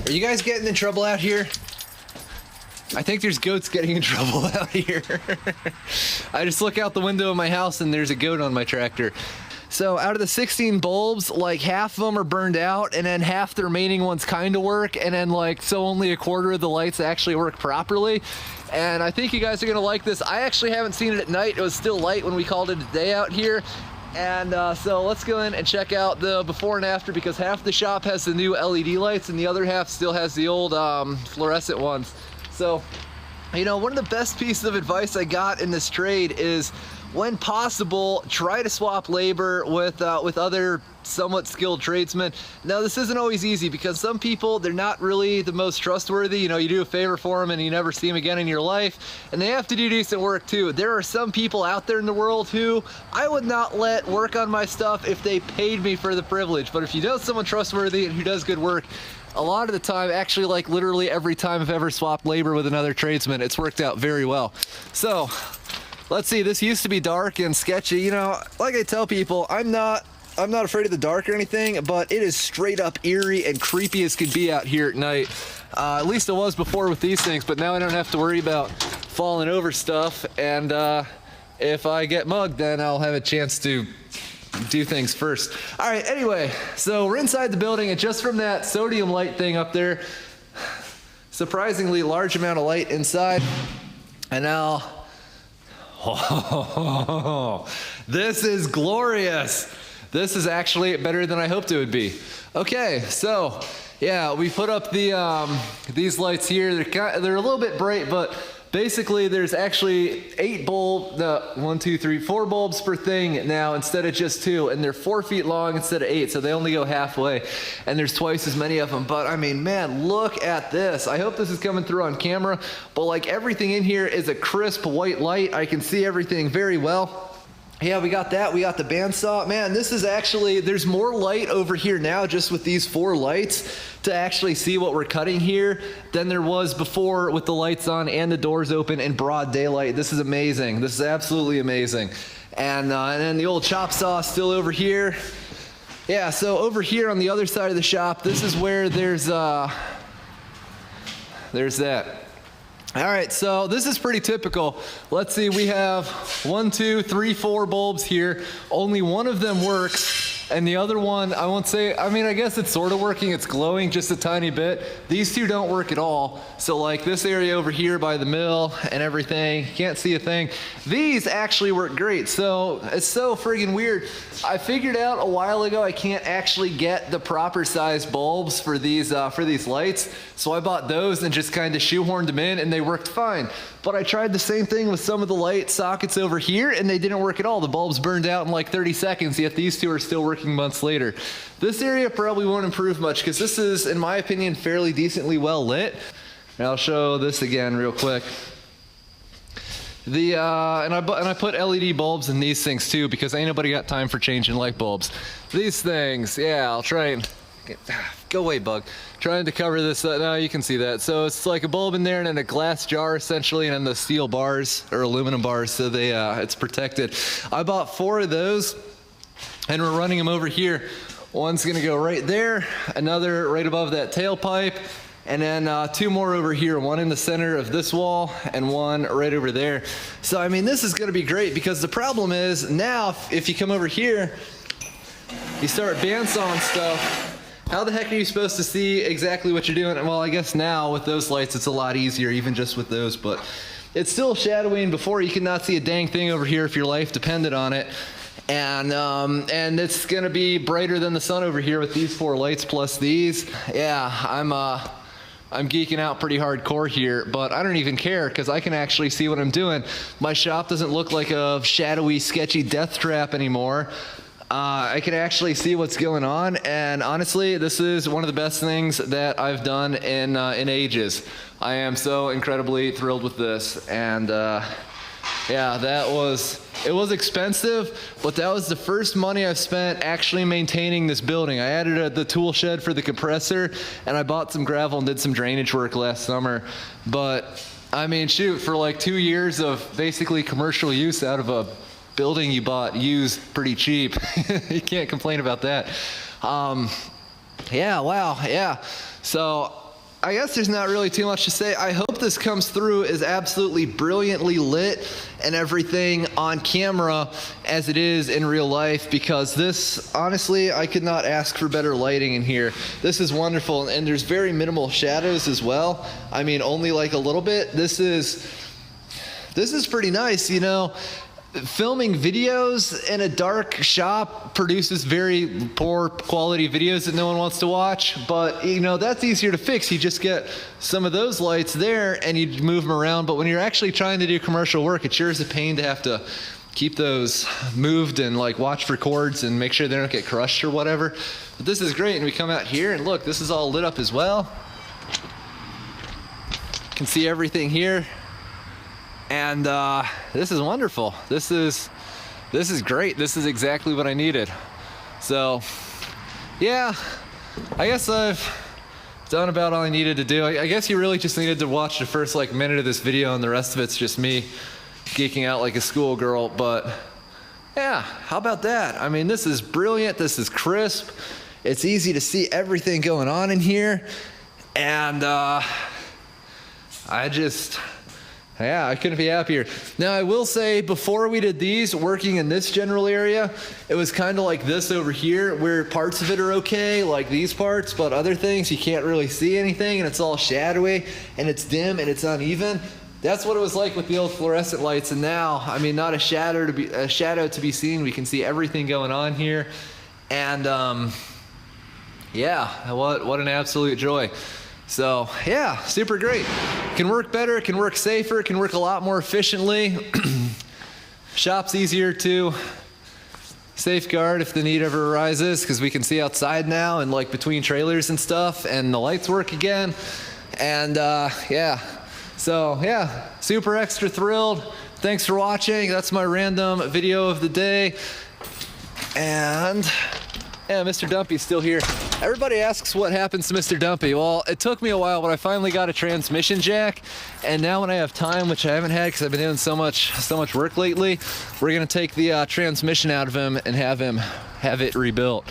Are you guys getting in trouble out here? I think there's goats getting in trouble out here. I just look out the window of my house and there's a goat on my tractor. So out of the 16 bulbs, like half of them are burned out, and then half the remaining ones kind of work, and then like so only a quarter of the lights actually work properly. And I think you guys are gonna like this. I actually haven't seen it at night. It was still light when we called it a day out here. And so let's go in and check out the before and after, because half the shop has the new LED lights and the other half still has the old fluorescent ones. So, you know, one of the best pieces of advice I got in this trade is, when possible, try to swap labor with other somewhat skilled tradesmen. Now, this isn't always easy because some people, they're not really the most trustworthy. You know, you do a favor for them and you never see them again in your life, and they have to do decent work too. There are some people out there in the world who I would not let work on my stuff if they paid me for the privilege. But if you know someone trustworthy and who does good work, a lot of the time, actually like literally every time I've ever swapped labor with another tradesman, it's worked out very well. So, let's see, this used to be dark and sketchy. You know, like I tell people, I'm not afraid of the dark or anything, but it is straight up eerie and creepy as could be out here at night. At least it was before with these things, but now I don't have to worry about falling over stuff. And if I get mugged, then I'll have a chance to do things first. All right, anyway, so we're inside the building, and just from that sodium light thing up there, surprisingly large amount of light inside. And now, oh, this is glorious. This is actually better than I hoped it would be. Okay, so yeah, we put up the these lights here. They're a little bit bright, but basically there's actually 4 bulbs per thing now instead of just 2, and they're 4 feet long instead of 8, so they only go halfway, and there's twice as many of them. But I mean, man, look at this. I hope this is coming through on camera, but like everything in here is a crisp white light. I can see everything very well. Yeah, we got that. We got the bandsaw. Man, this is actually, there's more light over here now just with these 4 lights to actually see what we're cutting here than there was before with the lights on and the doors open in broad daylight. This is amazing. This is absolutely amazing. And then the old chop saw still over here. Yeah, so over here on the other side of the shop, this is where there's that. All right, so this is pretty typical. Let's see, we have 1, 2, 3, 4 bulbs here. Only one of them works, and the other one, I won't say, I mean, I guess it's sort of working. It's glowing just a tiny bit. These 2 don't work at all. So like this area over here by the mill and everything, can't see a thing. These actually work great. So it's so friggin' weird. I figured out a while ago I can't actually get the proper size bulbs for these lights. So I bought those and just kind of shoehorned them in, and they worked fine. But I tried the same thing with some of the light sockets over here, and they didn't work at all. The bulbs burned out in like 30 seconds, yet these 2 are still working months later. This area probably won't improve much because this is, in my opinion, fairly decently well lit. And I'll show this again real quick. And I put LED bulbs in these things too, because ain't nobody got time for changing light bulbs. These things, yeah, I'll try and go away, bug. Trying to cover this. Now you can see that. So it's like a bulb in there and then a glass jar essentially, and then the steel bars or aluminum bars, so they it's protected. I bought 4 of those, and we're running them over here. One's gonna go right there, another right above that tailpipe, and then 2 more over here, one in the center of this wall and one right over there. So I mean, this is gonna be great, because the problem is now if you come over here, you start bandsawing stuff, how the heck are you supposed to see exactly what you're doing? Well, I guess now with those lights it's a lot easier, even just with those, but it's still shadowy, and before you could not see a dang thing over here if your life depended on it. And it's gonna be brighter than the sun over here with these 4 lights plus these. Yeah, I'm geeking out pretty hardcore here, but I don't even care because I can actually see what I'm doing. My shop doesn't look like a shadowy, sketchy death trap anymore. I can actually see what's going on, and honestly, this is one of the best things that I've done in ages. I am so incredibly thrilled with this, and yeah, it was expensive, but that was the first money I've spent actually maintaining this building. I added the tool shed for the compressor, and I bought some gravel and did some drainage work last summer. But I mean, shoot, for like 2 years of basically commercial use out of a building you bought used pretty cheap, you can't complain about that. Yeah, wow, yeah. So I guess there's not really too much to say. I hope this comes through as absolutely brilliantly lit and everything on camera as it is in real life, because this, honestly, I could not ask for better lighting in here. This is wonderful, and there's very minimal shadows as well. I mean, only like a little bit. This is pretty nice, you know. Filming videos in a dark shop produces very poor quality videos that no one wants to watch, but you know, that's easier to fix. You just get some of those lights there and you move them around. But when you're actually trying to do commercial work, it sure is a pain to have to keep those moved and like watch for cords and make sure they don't get crushed or whatever. But this is great. And we come out here and look, this is all lit up as well. You can see everything here. And this is wonderful. This is great. This is exactly what I needed. So yeah, I guess I've done about all I needed to do. I guess you really just needed to watch the first like minute of this video, and the rest of it's just me geeking out like a schoolgirl. But yeah, how about that? I mean, this is brilliant. This is crisp. It's easy to see everything going on in here. And yeah, I couldn't be happier. Now, I will say, before we did these, working in this general area, it was kind of like this over here, where parts of it are okay, like these parts, but other things, you can't really see anything, and it's all shadowy, and it's dim, and it's uneven. That's what it was like with the old fluorescent lights, and now, I mean, not a shadow to be seen. We can see everything going on here, and yeah, what an absolute joy. So yeah, super great. Can work better, can work safer, can work a lot more efficiently. Shop's easier to safeguard if the need ever arises, because we can see outside now and like between trailers and stuff, and the lights work again. And yeah, so yeah, super extra thrilled. Thanks for watching. That's my random video of the day. And yeah, Mr. Dumpy's still here. Everybody asks what happens to Mr. Dumpy. Well, it took me a while, but I finally got a transmission jack. And now when I have time, which I haven't had because I've been doing so much work lately, we're gonna take the transmission out of him and have it rebuilt.